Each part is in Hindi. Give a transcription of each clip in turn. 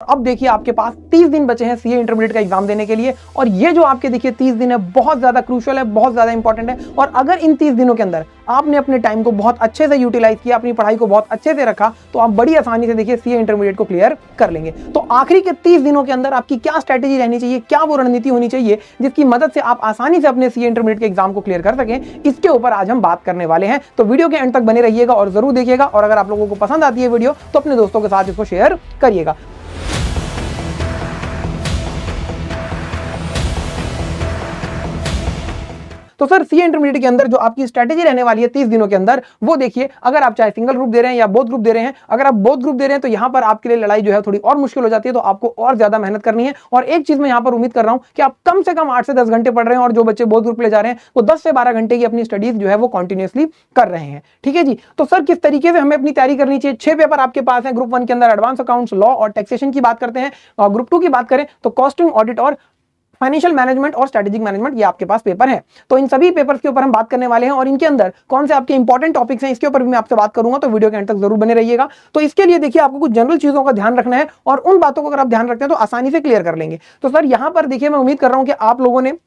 अब देखिए आपके पास 30 दिन बचे हैं सीए इंटरमीडिएट का एग्जाम देने के लिए और ये जो आपके देखिए 30 दिन है बहुत ज्यादा क्रूशियल है, बहुत ज्यादा इंपॉर्टेंट है। और अगर इन 30 दिनों के अंदर आपने अपने टाइम को बहुत अच्छे से यूटिलाइज किया, अपनी पढ़ाई को बहुत अच्छे से रखा, तो आप बड़ी आसानी से देखिए सीए इंटरमीडिएट को क्लियर कर लेंगे। तो आखिरी के 30 दिनों के अंदर आपकी क्या स्ट्रेटेजी रहनी चाहिए, क्या वो रणनीति होनी चाहिए जिसकी मदद से आप आसानी से अपने सीए इंटरमीडिएट के एग्जाम को क्लियर कर सकें, इसके ऊपर आज हम बात करने वाले हैं। तो वीडियो के एंड तक बने रहिएगा और जरूर देखिएगा। और अगर आप लोगों को पसंद आती है वीडियो तो अपने दोस्तों के साथ इसको शेयर करिएगा। तो सर सीए इंटरमीडिएट के अंदर जो आपकी स्ट्रेटेजी रहने वाली है 30 दिनों के अंदर, वो देखिए, अगर आप चाहे सिंगल ग्रुप दे रहे हैं या बोथ ग्रुप दे रहे हैं, अगर आप बोथ ग्रुप दे रहे हैं तो यहां पर आपके लिए लड़ाई जो है थोड़ी और मुश्किल हो जाती है, तो आपको और ज्यादा मेहनत करनी है। और एक चीज मैं यहां पर उम्मीद कर रहा हूं कि आप कम से कम 8 से 10 घंटे पढ़ रहे हैं और जो बच्चे बोथ ग्रुप ले जा रहे हैं वो 10 से 12 घंटे की अपनी स्टडीज जो है वो कंटिन्यूअसली कर रहे हैं। ठीक है जी। तो सर किस तरीके से हमें अपनी तैयारी करनी चाहिए? 6 पेपर आपके पास है ग्रुप 1 के अंदर। एडवांस अकाउंट्स, लॉ और टैक्सेशन की बात करते हैं। और ग्रुप 2 की बात करें तो कॉस्टिंग, ऑडिट और फाइनेंशियल मैनेजमेंट और स्ट्रेटेजिक मैनेजमेंट, ये आपके पास पेपर है। तो इन सभी पेपर्स के ऊपर हम बात करने वाले हैं और इनके अंदर कौन से आपके इंपॉर्टेंट टॉपिक्स हैं इसके ऊपर भी मैं आपसे बात करूंगा। तो वीडियो के एंड तक जरूर बने रहिएगा। तो इसके लिए देखिए आपको कुछ जनरल चीजों का ध्यान रखना है और उन बातों को अगर आप ध्यान रखते हैं तो आसानी से क्लियर कर लेंगे। तो सर यहां पर देखिए मैं उम्मीद कर रहा हूं कि आप लोगों ने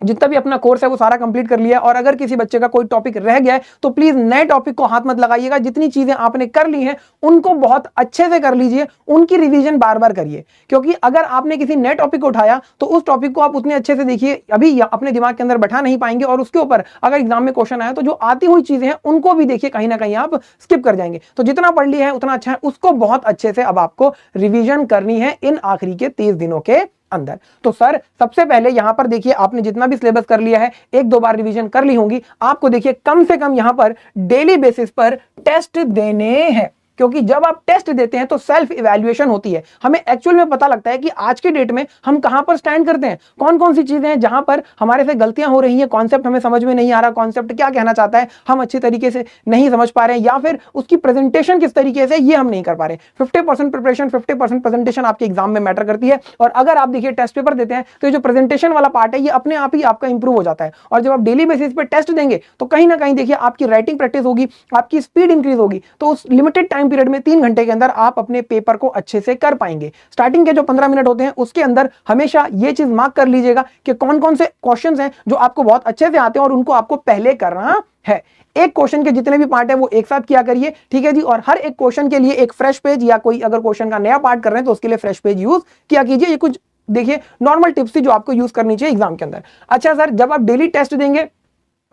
जितना भी अपना कोर्स है वो सारा कंप्लीट कर लिया है। और अगर किसी बच्चे का कोई टॉपिक रह गया है तो प्लीज नए टॉपिक को हाथ मत लगाइएगा। जितनी चीजें आपने कर ली हैं उनको बहुत अच्छे से कर लीजिए, उनकी रिवीजन बार बार करिए। क्योंकि अगर आपने किसी नए टॉपिक को उठाया तो उस टॉपिक को आप उतने अच्छे से देखिए अभी अपने दिमाग के अंदर बैठा नहीं पाएंगे और उसके ऊपर अगर एग्जाम में क्वेश्चन आया तो जो आती हुई चीजें हैं उनको भी देखिए कहीं ना कहीं आप स्किप कर जाएंगे। तो जितना पढ़ लिया है उतना अच्छा है, उसको बहुत अच्छे से अब आपको रिवीजन करनी है इन आखिरी के 30 दिनों के अंदर। तो सर सबसे पहले यहां पर देखिए आपने जितना भी सिलेबस कर लिया है, 1-2 बार रिवीजन कर ली होंगी। आपको देखिए कम से कम यहां पर डेली बेसिस पर टेस्ट देने हैं, क्योंकि जब आप टेस्ट देते हैं तो सेल्फ इवैल्यूएशन होती है। हमें एक्चुअल में पता लगता है कि आज के डेट में हम कहां पर स्टैंड करते हैं, कौन कौन सी चीजें हैं जहां पर हमारे से गलतियां हो रही हैं, कॉन्सेप्ट हमें समझ में नहीं आ रहा, कॉन्सेप्ट क्या कहना चाहता है हम अच्छे तरीके से नहीं समझ पा रहे हैं, या फिर उसकी प्रेजेंटेशन किस तरीके से ये हम नहीं कर पा रहे। 50% प्रिपरेशन 50% प्रेजेंटेशन आपके एग्जाम में मैटर करती है। और अगर आप देखिए टेस्ट पेपर देते हैं तो ये जो प्रेजेंटेशन वाला पार्ट है ये अपने आप ही आपका इंप्रूव हो जाता है। और जब आप डेली बेसिस पे टेस्ट देंगे तो कहीं ना कहीं देखिए आपकी राइटिंग प्रैक्टिस होगी, आपकी स्पीड इंक्रीज होगी। तो उस लिमिटेड टाइम पीरियड में 3 घंटे के अंदर आप अपने पेपर को अच्छे से कर पाएंगे। स्टार्टिंग के जो 15 मिनट होते हैं उसके अंदर हमेशा ये चीज मार्क कर लीजिएगा कि कौन कौन से क्वेश्चंस हैं जो आपको बहुत अच्छे से आते हैं और उनको आपको पहले करना है। एक क्वेश्चन के जितने भी पार्ट है वो एक साथ किया करिए। ठीक है जी। और हर एक क्वेश्चन के लिए एक फ्रेश पेज, या कोई अगर क्वेश्चन का नया पार्ट कर रहे हैं तो उसके लिए फ्रेश पेज यूज किया कीजिए। ये कुछ देखिए नॉर्मल टिप्स थी जो आपको यूज करनी चाहिए एग्जाम के अंदर। अच्छा सर, जब आप डेली टेस्ट देंगे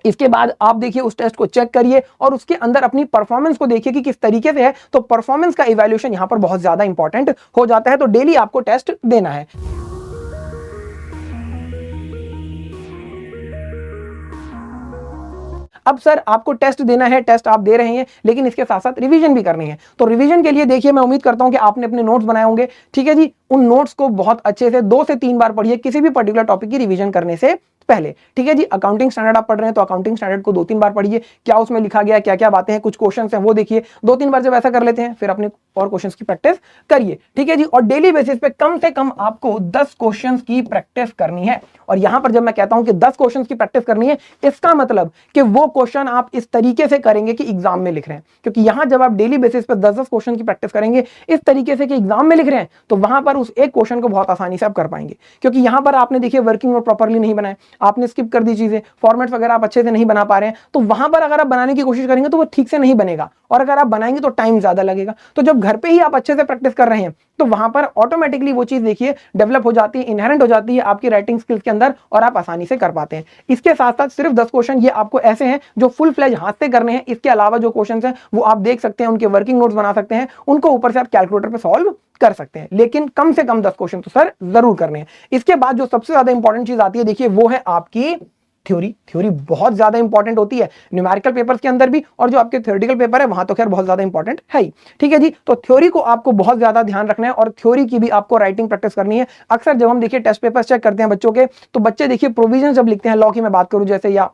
इसके बाद आप देखिए उस टेस्ट को चेक करिए और उसके अंदर अपनी परफॉर्मेंस को देखिए कि किस तरीके से है। तो परफॉर्मेंस का इवैल्यूएशन यहां पर बहुत ज्यादा इंपॉर्टेंट हो जाता है। तो डेली आपको टेस्ट देना है। अब सर आपको टेस्ट देना है, टेस्ट आप दे रहे हैं, लेकिन इसके साथ साथ रिवीजन भी करनी है। तो रिवीजन के लिए देखिए मैं उम्मीद करता हूं कि आपने अपने नोट्स बनाए होंगे। ठीक है जी। उन नोट्स को बहुत अच्छे से 2 से 3 बार पढ़िए किसी भी पर्टिकुलर टॉपिक की रिवीजन करने से पहले। ठीक है जी। अकाउंटिंग स्टैंडर्ड आप पढ़ रहे हैं तो अकाउंटिंग स्टैंडर्ड को 2-3 बार पढ़िए, क्या उसमें लिखा गया, क्या क्या बातें हैं, कुछ क्वेश्चंस हैं वो देखिए। 2-3 बार जब ऐसा कर लेते हैं फिर अपने और क्वेश्चंस की प्रैक्टिस करिए। ठीक है जी। और डेली बेसिस पे कम से कम आपको 10 क्वेश्चंस की प्रैक्टिस करनी है। और यहां पर जब मैं कहता हूं कि 10 क्वेश्चंस की प्रैक्टिस करनी है, इसका मतलब कि वो क्वेश्चन आप इस तरीके से करेंगे कि एग्जाम में लिख रहे हैं। क्योंकि यहां जब आप डेली बेसिस पे 10-10 क्वेश्चन की प्रैक्टिस करेंगे इस तरीके से कि एग्जाम में लिख रहे हैं, तो वहां पर उस एक क्वेश्चन को बहुत आसानी से आप कर पाएंगे। क्योंकि यहां पर आपने देखिए वर्किंग नोट प्रॉपर्ली नहीं बनाए, आपने स्किप कर दी चीजें, फॉर्मेट्स वगैरह आप अच्छे से नहीं बना पा रहे हैं, तो वहां पर अगर आप बनाने की कोशिश करेंगे तो वो ठीक से नहीं बनेगा। और अगर आप बनाएंगे तो टाइम ज्यादा लगेगा। तो जब घर पे ही आप अच्छे से प्रैक्टिस कर रहे हैं तो वहां पर ऑटोमेटिकली वो चीज देखिए डेवलप हो जाती है, इनहेरेंट हो जाती है आपकी राइटिंग स्किल्स के अंदर और आप आसानी से कर पाते हैं। इसके साथ साथ सिर्फ 10 क्वेश्चन ये आपको ऐसे हैं जो फुल फ्लेज हाथ से करने हैं। इसके अलावा जो क्वेश्चन हैं वो आप देख सकते हैं, उनके वर्किंग नोट्स बना सकते हैं, उनको ऊपर से आप कैलकुलेटर पे सॉल्व कर सकते हैं। लेकिन कम से कम 10 क्वेश्चन तो सर जरूर करने हैं। इसके बाद जो सबसे ज्यादा इंपॉर्टेंट चीज आती है देखिए वो है आपकी थ्योरी बहुत ज्यादा इंपॉर्टेंट होती है न्यूमेरिकल पेपर्स के अंदर भी, और जो आपके थ्योरेटिकल पेपर है वहां तो खैर बहुत ज्यादा इंपॉर्टेंट है ही। ठीक है जी। तो थ्योरी को आपको बहुत ज्यादा ध्यान रखना है और थ्योरी की भी आपको राइटिंग प्रैक्टिस करनी है। अक्सर जब हम देखिए टेस्ट पेपर चेक करते हैं बच्चों के, तो बच्चे देखिए प्रोविजन जब लिखते हैं, लॉ की मैं बात करूं जैसे, या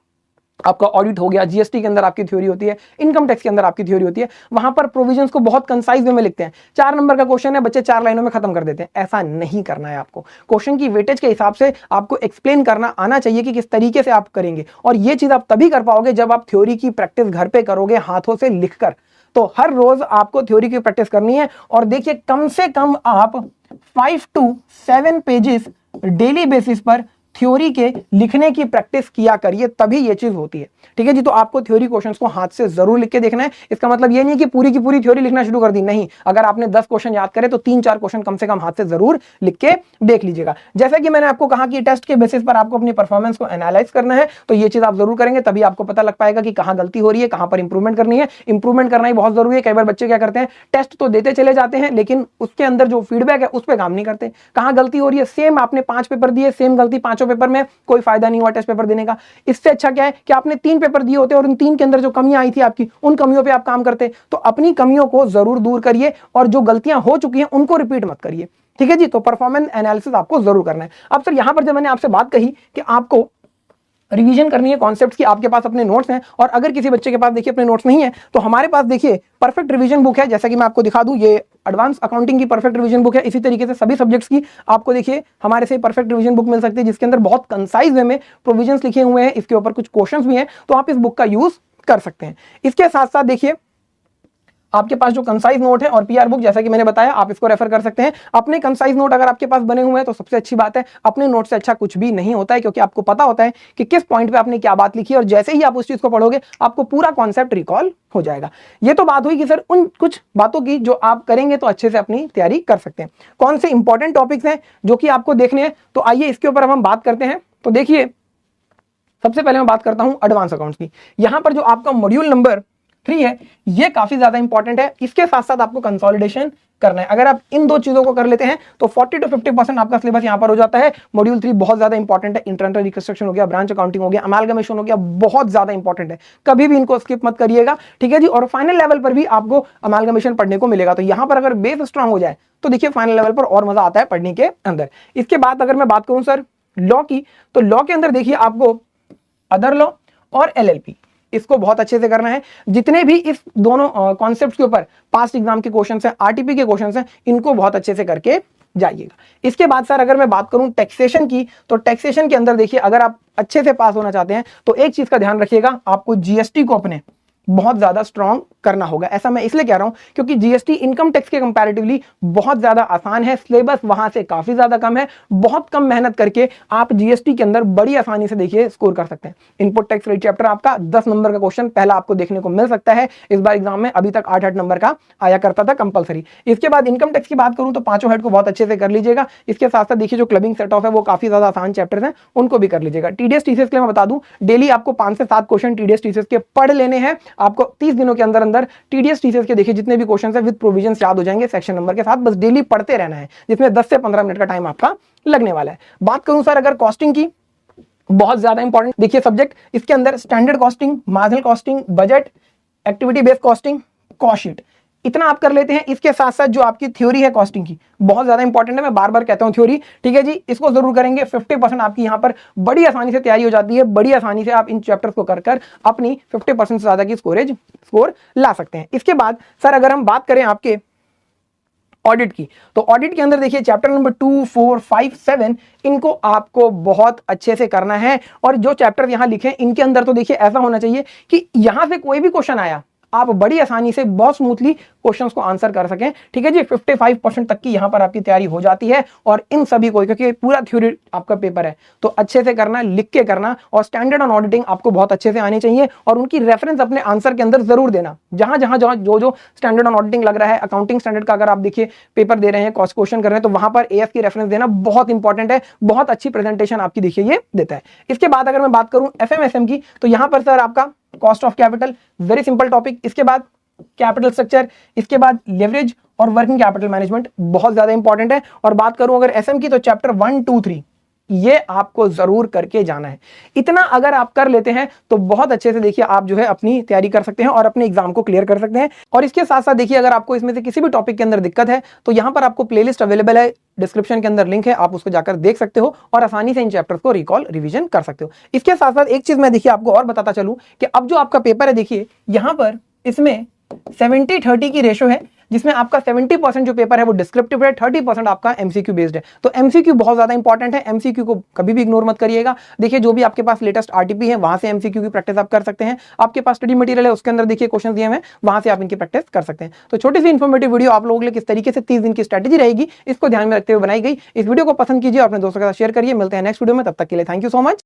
आपका ऑडिट हो गया, जीएसटी के अंदर आपकी थ्योरी होती है, इनकम टैक्स के अंदर आपकी थ्योरी होती है, वहां पर प्रोविजंस को बहुत कंसाइज वे में लिखते हैं। 4 नंबर का क्वेश्चन है, बच्चे 4 लाइनों में खत्म कर देते हैं। ऐसा नहीं करना है आपको। क्वेश्चन की वेटेज के हिसाब से आपको एक्सप्लेन करना आना चाहिए कि किस तरीके से आप करेंगे। और ये चीज आप तभी कर पाओगे जब आप थ्योरी की प्रैक्टिस घर पे करोगे हाथों से लिखकर। तो हर रोज आपको थ्योरी की प्रैक्टिस करनी है और देखिए कम से कम आप 5 to 7 पेजेस डेली बेसिस पर थ्योरी के लिखने की प्रैक्टिस किया करिए, तभी ये चीज होती है। ठीक है जी, तो आपको थ्योरी क्वेश्चंस को हाथ से जरूर लिख के देखना है। इसका मतलब ये नहीं कि पूरी की पूरी थ्योरी लिखना शुरू कर दी, नहीं। अगर आपने 10 क्वेश्चन याद करे तो 3-4 क्वेश्चन कम से कम हाथ से जरूर लिख के देख लीजिएगा। जैसा कि मैंने आपको कहा कि टेस्ट के बेसिस पर आपको अपनी परफॉर्मेंस को एनालाइज करना है, तो ये चीज आप जरूर करेंगे, तभी आपको पता लग पाएगा कि कहां गलती हो रही है, कहां पर इंप्रूवमेंट करनी है। इंप्रूवमेंट करना ही बहुत जरूरी है। कई बार बच्चे क्या करते हैं, टेस्ट तो देते चले जाते हैं, लेकिन उसके अंदर जो फीडबैक है उस पर काम नहीं करते। कहां गलती हो रही है, सेम आपने 5 पेपर दिए, सेम गलती 5 पेपर में, कोई फायदा नहीं टेस्ट पेपर देने का। इससे अच्छा क्या है कि आपने 3 पेपर दिए होते और उन 3 के अंदर जो कमियां आई थी आपकी, उन कमियों पे आप काम करते। तो अपनी कमियों को जरूर दूर करिए और जो गलतियां हो चुकी हैं उनको रिपीट मत करिए। ठीक है जी, तो परफॉर्मेंस एनालिसिस आपको जरूर करना है। अब सर यहां पर जब मैंने आपसे बात कही कि आपको रिवीजन करनी है कॉन्सेप्ट्स की, आपके पास अपने नोट्स हैं, और अगर किसी बच्चे के पास देखिए अपने नोट्स नहीं है, तो हमारे पास देखिए परफेक्ट रिवीजन बुक है। जैसा कि मैं आपको दिखा दूं, ये एडवांस अकाउंटिंग की परफेक्ट रिवीजन बुक है। इसी तरीके से सभी सब्जेक्ट्स की आपको देखिए हमारे से परफेक्ट रिवीजन बुक मिल सकती है, जिसके अंदर बहुत कंसाइज वे में प्रोविजंस लिखे हुए हैं, इसके ऊपर कुछ क्वेश्चंस भी हैं, तो आप इस बुक का यूज कर सकते हैं। इसके साथ साथ देखिए आपके पास जो कंसाइज नोट है और पीआर बुक, जैसा कि मैंने बताया, आप इसको रेफर कर सकते हैं। अपने कंसाइज नोट अगर आपके पास बने हुए हैं तो सबसे अच्छी बात है। अपने नोट से अच्छा कुछ भी नहीं होता है, क्योंकि आपको पता होता है कि किस पॉइंट पे आपने क्या बात लिखी है, और जैसे ही आप उस चीज को पढ़ोगे आपको पूरा कॉन्सेप्ट रिकॉल हो जाएगा। ये तो बात हुई कि सर उन कुछ बातों की जो आप करेंगे तो अच्छे से अपनी तैयारी कर सकते हैं। कौन से इंपॉर्टेंट टॉपिक्स हैं जो कि आपको देखने हैं, तो आइए इसके ऊपर हम बात करते हैं। तो देखिए सबसे पहले मैं बात करता हूं एडवांस अकाउंट्स की। यहां पर जो आपका मॉड्यूल नंबर 3 है, ये काफी ज्यादा इंपॉर्टेंट है। इसके साथ साथ आपको कंसोलिडेशन करना है। अगर आप इन 2 चीजों को कर लेते हैं तो 40 to 50% आपका सिलेबस यहां पर हो जाता है। मॉड्यूल 3 बहुत ज्यादा इंपॉर्टेंट है। इंटरनल रिकंस्ट्रक्शन हो गया, ब्रांच अकाउंटिंग हो गया, अमालगमेशन हो गया, बहुत ज्यादा इंपॉर्टेंट है। कभी भी इनको स्किप मत करिएगा। ठीक है जी, और फाइनल लेवल पर भी आपको अमालगमेशन पढ़ने को मिलेगा। तो यहां पर अगर बेस स्ट्रांग हो जाए तो देखिए फाइनल लेवल पर और मजा आता है पढ़ने के अंदर। इसके बाद अगर मैं बात करूं सर लॉ की, तो लॉ के अंदर देखिए आपको अदर लॉ और एलएलपी, इसको बहुत अच्छे से करना है। जितने भी इस दोनों कॉन्सेप्ट्स के ऊपर पास्ट एग्जाम के क्वेश्चंस हैं, आरटीपी के क्वेश्चंस हैं, इनको बहुत अच्छे से करके जाइएगा। इसके बाद सर अगर मैं बात करूं टैक्सेशन की, तो टैक्सेशन के अंदर देखिए अगर आप अच्छे से पास होना चाहते हैं तो एक चीज का ध्यान रखिएगा, आपको जीएसटी को अपने बहुत ज्यादा स्ट्रांग करना होगा। ऐसा मैं इसलिए कह रहा हूं क्योंकि जीएसटी इनकम टैक्स के कंपैरेटिवली बहुत ज्यादा आसान है, सिलेबस वहां से काफी ज्यादा कम है। बहुत कम मेहनत करके आप जीएसटी के अंदर बड़ी आसानी से देखिए स्कोर कर सकते हैं। इनपुट टैक्स रेट चैप्टर आपका 10 नंबर का क्वेश्चन पहला आपको देखने को मिल सकता है इस बार एग्जाम में। अभी तक 8-8 नंबर का आया करता था कंपलसरी। इसके बाद इनकम टैक्स की बात करूं तो 5 हेड को बहुत अच्छे से कर लीजिएगा। इसके साथ साथ देखिए जो क्लबिंग सेट ऑफ है वो काफी ज्यादा आसान चैप्टर्स हैं, उनको भी कर लीजिएगा। टीडीएस टीसीएस के लिए मैं बता दूं, डेली आपको 5 से 7 क्वेश्चन टीडीएस टीसीएस के पढ़ लेने हैं। आपको 30 दिनों के अंदर अंदर टीडीएस टीसीएस के देखिए जितने भी क्वेश्चन है विद प्रोविजंस याद हो जाएंगे सेक्शन नंबर के साथ। बस डेली पढ़ते रहना है, जिसमें 10 से 15 मिनट का टाइम आपका लगने वाला है। बात करूं सर अगर कॉस्टिंग की, बहुत ज्यादा इंपॉर्टेंट देखिए सब्जेक्ट, इसके अंदर standard costing, marginal costing, budget, activity based costing, cost sheet, इतना आप कर लेते हैं। इसके साथ साथ जो आपकी थ्योरी है कॉस्टिंग की, बहुत ज्यादा इंपॉर्टेंट है। मैं बार बार कहता हूं थ्योरी, ठीक है जी, इसको जरूर करेंगे। 50% आपकी यहां पर बड़ी आसानी से तैयारी हो जाती है। बड़ी आसानी से आप इन चैप्टर्स को कर कर अपनी 50% से ज्यादा की स्कोर ला सकते हैं। इसके बाद सर अगर हम बात करें आपके ऑडिट की, तो ऑडिट के अंदर देखिए चैप्टर नंबर 2, 4, 5, 7 इनको आपको बहुत अच्छे से करना है। और जो चैप्टर यहां लिखे हैं इनके अंदर तो देखिए ऐसा होना चाहिए कि यहां से कोई भी क्वेश्चन आया आप बड़ी आसानी से बहुत स्मूथली क्वेश्चंस को आंसर कर सकें। ठीक है जी, 55% तक की यहां पर आपकी तैयारी हो जाती है। और इन सभी को, क्योंकि पूरा थ्योरी आपका पेपर है, तो अच्छे से करना, लिख के करना, और स्टैंडर्ड ऑन ऑडिटिंग आपको बहुत अच्छे से आनी चाहिए। और उनकी रेफरेंस अपने आंसर के अंदर जरूर देना। जहां जहां जहां जो स्टैंडर्ड ऑन ऑडिटिंग लग रहा है, अकाउंटिंग स्टैंडर्ड का अगर आप देखिए पेपर दे रहे हैं, क्वेश्चन कर रहे हैं, तो वहां पर एएस की रेफरेंस देना बहुत इंपॉर्टेंट है। बहुत अच्छी प्रेजेंटेशन आपकी देखिए ये देता है। इसके बाद अगर मैं बात करूं एफएमएसएम की, तो यहां पर सर आपका cost of capital, very simple topic. इसके बाद कैपिटल स्ट्रक्चर, इसके बाद लेवरेज और वर्किंग कैपिटल मैनेजमेंट बहुत ज्यादा इंपॉर्टेंट है। और बात करूं अगर एसएम की, तो चैप्टर 1, 2, 3 ये आपको जरूर करके जाना है। इतना अगर आप कर लेते हैं तो बहुत अच्छे से देखिए आप जो है अपनी तैयारी कर सकते हैं और अपने एग्जाम को क्लियर कर सकते हैं। और इसके साथ साथ देखिए अगर आपको इसमें से किसी भी टॉपिक के अंदर दिक्कत है तो यहां पर आपको प्लेलिस्ट अवेलेबल है, डिस्क्रिप्शन के अंदर लिंक है, आप उसको जाकर देख सकते हो और आसानी से इन चैप्टर्स को रिकॉल रिवीजन कर सकते हो। इसके साथ साथ एक चीज मैं देखिए आपको और बताता चलूं कि अब जो आपका पेपर है देखिए यहां पर इसमें 70-30 की रेशो है। जिसमें आपका 70% जो पेपर है वो डिस्क्रिप्टिव है, 30% आपका एमसीक्यू बेस्ड है। तो एमसीक्यू बहुत ज्यादा इंपॉर्टेंट है, एमसीक्यू को कभी भी इग्नोर मत करिएगा। देखिए जो भी आपके पास लेटेस्ट आरटीपी है वहां से एमसीक्यू की प्रैक्टिस आप कर सकते हैं। आपके पास स्टडी मटेरियल है उसके अंदर देखिए क्वेश्चन दिए हुए हैं, वहां से आप इनकी प्रैक्टिस कर सकते हैं। तो छोटी सी इंफॉर्मेटिव वीडियो आप लोगों के लिए किस तरीके से 30 दिन की स्ट्रेटेजी रहेगी इसको ध्यान में रखते हुए बनाई गई। इस वीडियो को पसंद कीजिए और अपने दोस्तों के साथ शेयर करिए। मिलते हैं नेक्स्ट वीडियो में, तब तक के लिए थैंक यू सो मच।